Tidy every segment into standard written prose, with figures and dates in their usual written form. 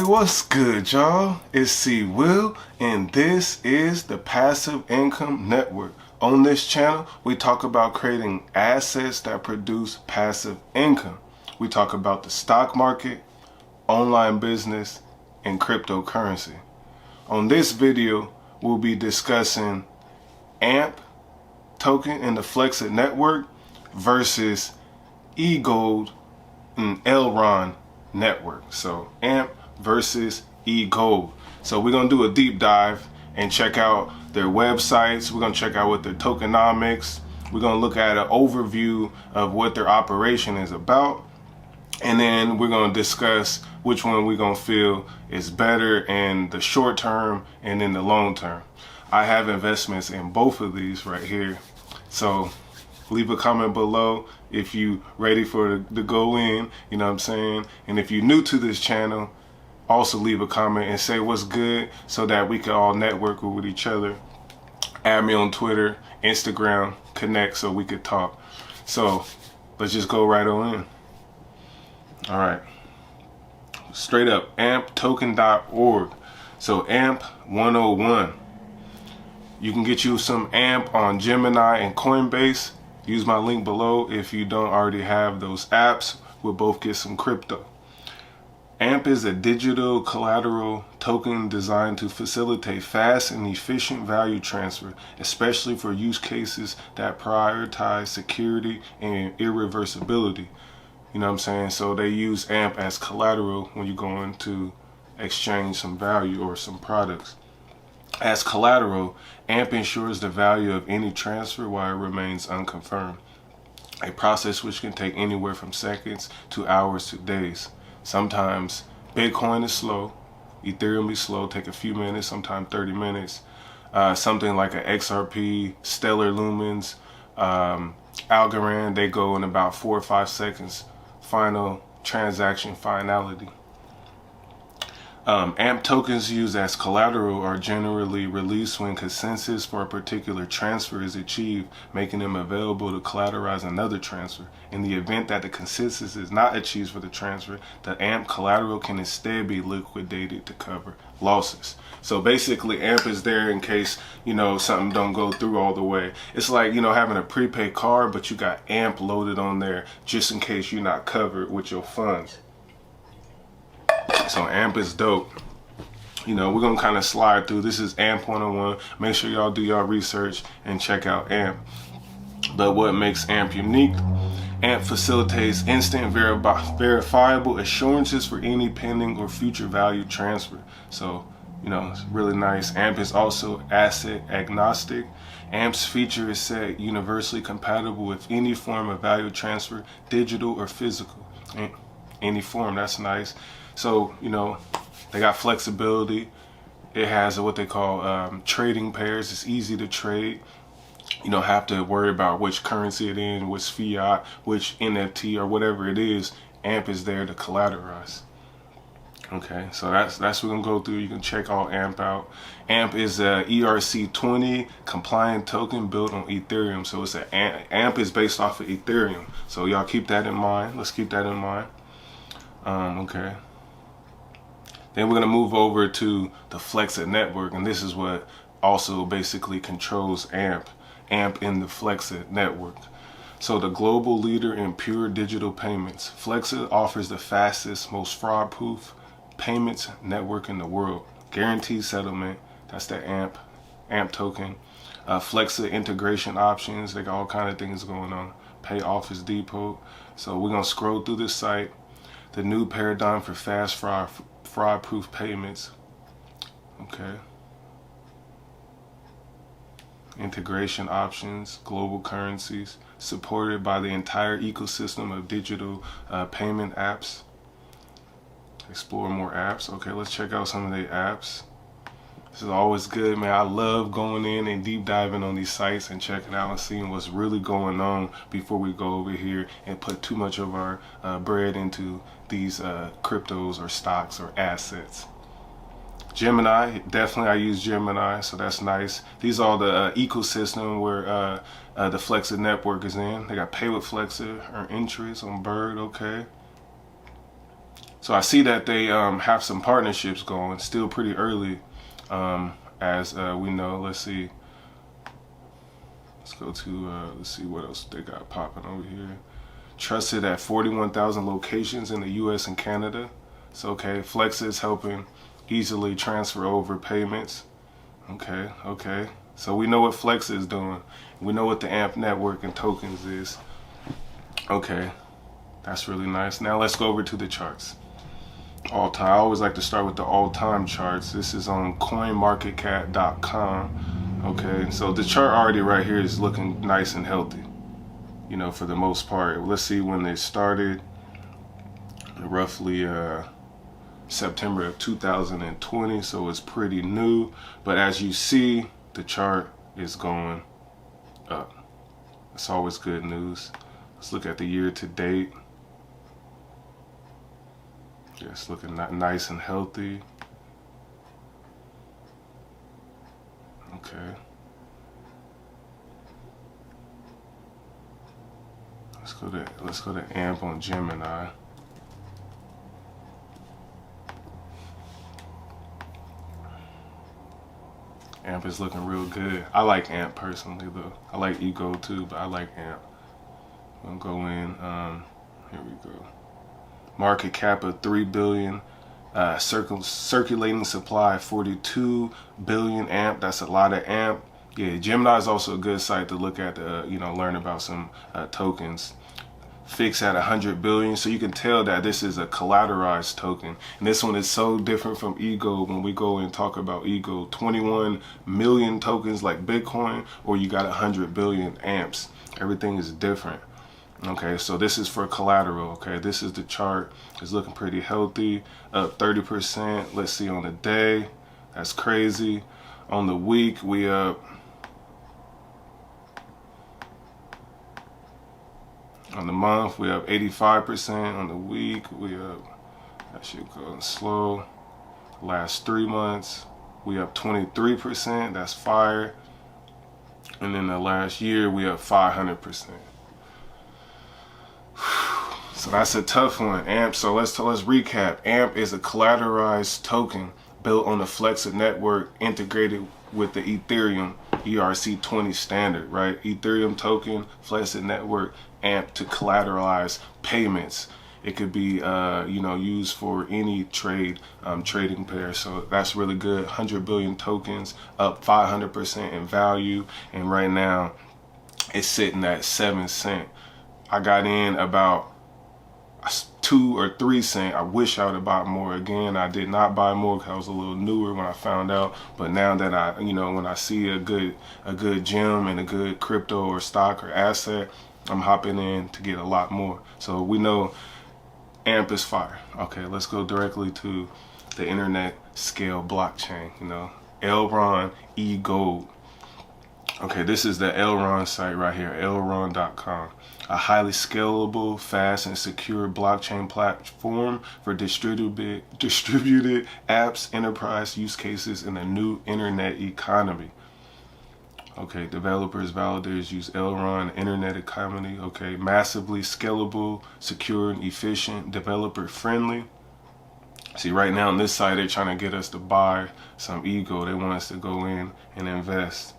What's good, y'all? It's C Will, and this is the Passive Income Network. On this channel, we talk about creating assets that produce passive income. We talk about the stock market, online business, and cryptocurrency. On this video, we'll be discussing AMP token in the Flexa network versus EGLD and Elrond network. So AMP versus EGLD. So we're going to do a deep dive and check out their websites. We're going to check out what their tokenomics. We're going to look at an overview of what their operation is about. And then we're going to discuss which one we're going to feel is better in the short term and in the long term. I have investments in both of these right here. So leave a comment below if you ready for to go in, you know what I'm saying? And if you're new to this channel, also leave a comment and say what's good so that we can all network with each other. Add me on Twitter, Instagram, connect so we could talk. So let's just go right on in. All right. Straight up, amptoken.org. So AMP 101. You can get you some AMP on Gemini and Coinbase. Use my link below if you don't already have those apps. We'll both get some crypto. AMP is a digital collateral token designed to facilitate fast and efficient value transfer, especially for use cases that prioritize security and irreversibility. You know what I'm saying? So they use AMP as collateral when you're going to exchange some value or some products. As collateral, AMP ensures the value of any transfer while it remains unconfirmed, a process which can take anywhere from seconds to hours to days. Sometimes Bitcoin is slow, Ethereum is slow, take a few minutes, sometimes 30 minutes. Something like an XRP, Stellar Lumens, Algorand, they go in about 4 or 5 seconds. Final transaction finality. AMP tokens used as collateral are generally released when consensus for a particular transfer is achieved, making them available to collateralize another transfer. In the event that the consensus is not achieved for the transfer, the AMP collateral can instead be liquidated to cover losses. So basically, AMP is there in case, you know, something don't go through all the way. It's like, you know, having a prepaid card, but you got AMP loaded on there just in case you're not covered with your funds. So AMP is dope. You know, we're going to kind of slide through. This is AMP 101. Make sure y'all do y'all research and check out AMP. But what makes AMP unique? AMP facilitates instant verifiable assurances for any pending or future value transfer. So, you know, it's really nice. AMP is also asset agnostic. AMP's feature is set universally compatible with any form of value transfer, digital or physical. Any form, that's nice. So, you know, they got flexibility. It has what they call trading pairs. It's easy to trade. You don't have to worry about which currency it is, which fiat, which NFT or whatever it is. AMP is there to collateralize. Okay, so that's what we're gonna go through. You can check all AMP out. AMP is a ERC20 compliant token built on Ethereum. So it's AMP is based off of Ethereum. So y'all keep that in mind. Let's keep that in mind. Okay. Then we're going to move over to the Flexa network, and this is what also basically controls AMP in the Flexa network. So the global leader in pure digital payments, Flexa offers the fastest, most fraud-proof payments network in the world. Guaranteed settlement, that's the AMP token. Flexa integration options, they got all kind of things going on. Pay Office Depot. So we're going to scroll through this site. The new paradigm for fast fraud-proof payments. Okay. Integration options, global currencies, supported by the entire ecosystem of digital payment apps. Explore more apps. Okay, let's check out some of the apps. This is always good, man. I love going in and deep diving on these sites and checking out and seeing what's really going on before we go over here and put too much of our bread into these cryptos or stocks or assets. Gemini, definitely I use Gemini, so that's nice. These are the ecosystem where the Flexa network is in. They got Pay with Flexa, earn interest on Bird, okay. So I see that they have some partnerships going, still pretty early, as we know. Let's see. Let's go to, let's see what else they got popping over here. Trusted at 41,000 locations in the US and Canada. So, okay, Flexa is helping easily transfer over payments. Okay, okay. So we know what Flexa is doing. We know what the AMP network and tokens is. Okay, that's really nice. Now let's go over to the charts. All time. I always like to start with the all-time charts. This is on coinmarketcap.com. Okay, so the chart already right here is looking nice and healthy, you know, for the most part. Let's see when they started. Roughly September of 2020, so it's pretty new. But as you see, the chart is going up. It's always good news. Let's look at the year to date. Yeah, it's looking nice and healthy. Okay. Let's go to AMP on Gemini. AMP is looking real good. I like AMP personally though. I like EGLD too, but I like AMP. We'll go in, here we go. Market cap of 3 billion, circulating supply 42 billion AMP. That's a lot of AMP. Yeah, Gemini is also a good site to look at, you know, learn about some tokens. Fixed at 100 billion, so you can tell that this is a collateralized token. And this one is so different from EGLD. When we go and talk about EGLD, 21 million tokens like Bitcoin, or you got 100 billion amps. Everything is different. Okay, so this is for collateral. Okay, this is the chart. It's looking pretty healthy, up 30%. Let's see on the day. That's crazy. On the week, we up. On the month, we up 85%. On the week, we up, that should go slow. Last 3 months, we up 23%. That's fire. And then the last year, we up 500%. So that's a tough one, AMP. So let's recap. AMP is a collateralized token built on the Flexa network, integrated with the Ethereum ERC20 standard, right? Ethereum token, Flexa network, AMP to collateralize payments. It could be, you know, used for any trade, trading pair. So that's really good. 100 billion tokens, up 500% in value, and right now it's sitting at 7 cents. I got in about 2 or 3 cents. I wish I would have bought more. Again, I did not buy more because I was a little newer when I found out. But now that I, you know, when I see a good gem and a good crypto or stock or asset, I'm hopping in to get a lot more. So we know AMP is fire. Okay, let's go directly to the internet scale blockchain. You know, Elrond EGLD. Okay, this is the Elrond site right here, elrond.com. A highly scalable, fast, and secure blockchain platform for distributed apps, enterprise use cases in the new internet economy. Okay, developers, validators use Elrond internet economy. Okay, massively scalable, secure, and efficient, developer friendly. See, right now on this site, they're trying to get us to buy some EGLD. They want us to go in and invest.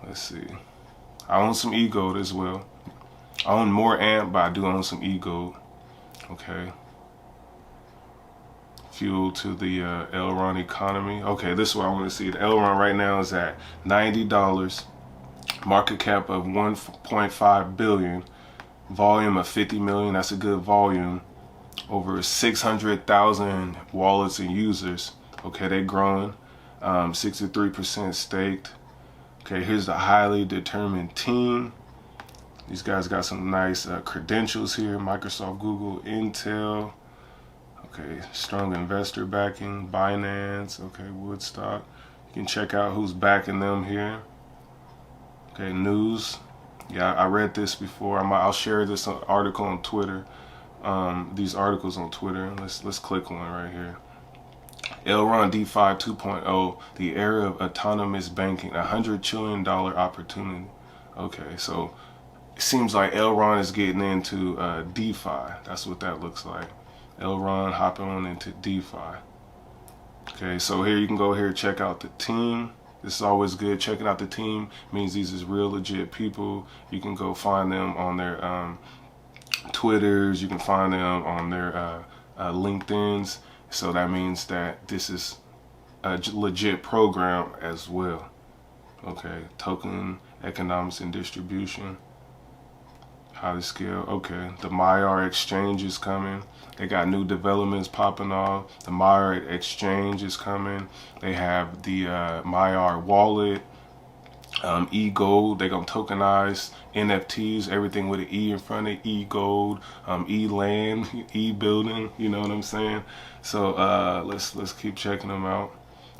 Let's see. I own some EGLD as well. I own more AMP, but I do own some EGLD. Okay. Fuel to the Elrond economy. Okay, this is what I want to see. The Elrond right now is at $90. Market cap of 1.5 billion. Volume of 50 million. That's a good volume. Over 600,000 wallets and users. Okay, they're growing. 63% staked. Okay, here's the highly determined team. These guys got some nice credentials here. Microsoft, Google, Intel. Okay, strong investor backing. Binance. Okay, Woodstock. You can check out who's backing them here. Okay, news. Yeah, I read this before. I'll share this article on Twitter. These articles on Twitter. Let's click one right here. Elrond DeFi 2.0, the era of autonomous banking, $100 trillion opportunity. Okay, so it seems like Elrond is getting into DeFi. That's what that looks like. Elrond hopping on into DeFi. Okay, so here you can go here and check out the team. This is always good. Checking out the team means these is real legit people. You can go find them on their Twitters. You can find them on their LinkedIns. So that means that this is a legit program as well. Okay, token economics and distribution. How to scale. Okay, the YALL exchange is coming. They got new developments popping off. The YALL exchange is coming. They have the YALL wallet, EGLD. They're gonna tokenize NFTs, everything with an E in front of EGLD, E-land, E-building. You know what I'm saying? So let's keep checking them out.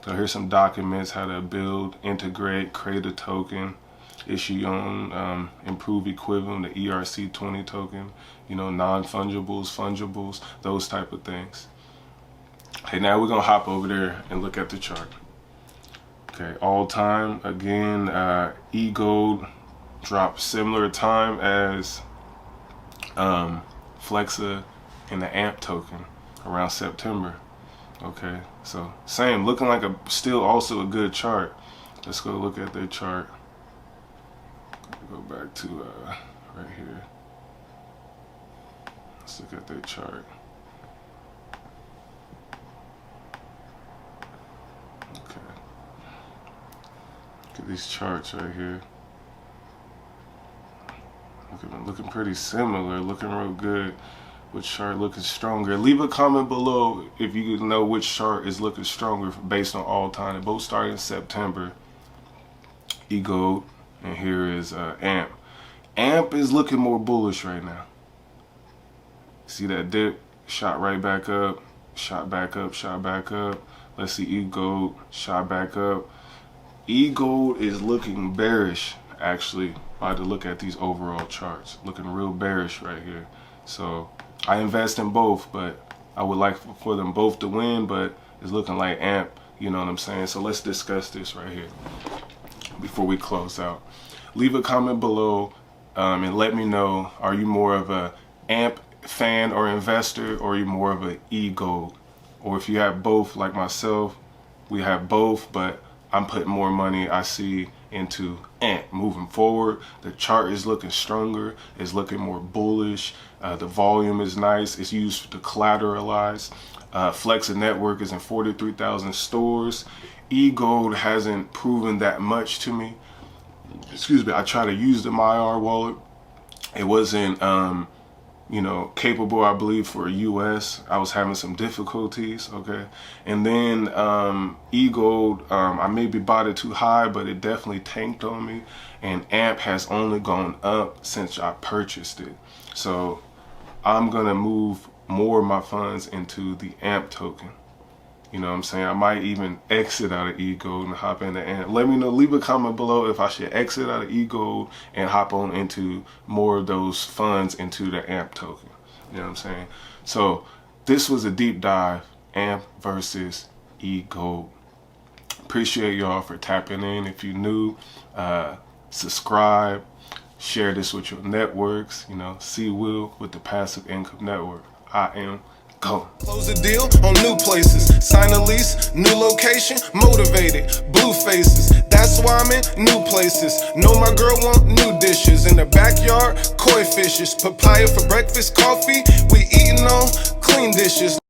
So here's some documents: how to build, integrate, create a token, issue on improve equivalent, the ERC20 token, you know, non-fungibles, fungibles, those type of things. Okay, now we're gonna hop over there and look at the chart. Okay, all time again, EGLD dropped similar time as Flexa and the AMP token around September. Okay, so same, looking like a still also a good chart. Let's go look at their chart. Go back to right here. Let's look at their chart. Okay. Look at these charts right here. Looking pretty similar, looking real good. Which chart looking stronger? Leave a comment below if you know which chart is looking stronger based on all time. They both started in September. EGLD. And here is AMP. AMP is looking more bullish right now. See that dip? Shot right back up. Shot back up. Shot back up. Let's see EGLD. Shot back up. EGLD is looking bearish, actually, by the look at these overall charts. Looking real bearish right here. So I invest in both, but I would like for them both to win, but it's looking like AMP, you know what I'm saying? So let's discuss this right here before we close out. Leave a comment below and let me know, are you more of a AMP fan or investor, or are you more of a EGLD? Or if you have both like myself, we have both, but I'm putting more money I see into AMP moving forward. The chart is looking stronger, it's looking more bullish, the volume is nice, it's used to collateralize. Flexa network is in 43,000 stores. EGLD hasn't proven that much to me. Excuse me, I tried to use the YALL wallet. It wasn't, you know, capable, I believe, for US. I was having some difficulties, okay? And then EGLD, I maybe bought it too high, but it definitely tanked on me. And AMP has only gone up since I purchased it. So I'm gonna move more of my funds into the AMP token. You know what I'm saying? I might even exit out of EGLD and hop into AMP. Let me know, leave a comment below if I should exit out of EGLD and hop on into more of those funds into the AMP token. You know what I'm saying? So this was a deep dive, AMP versus EGLD. Appreciate y'all for tapping in. If you're new, subscribe, share this with your networks. You know, see Will with the Passive Income Network. I am go. Close a deal on new places, sign a lease, new location, motivated, blue faces. That's why I'm in new places. Know my girl want new dishes in the backyard, koi fishes, papaya for breakfast, coffee. We eating on clean dishes.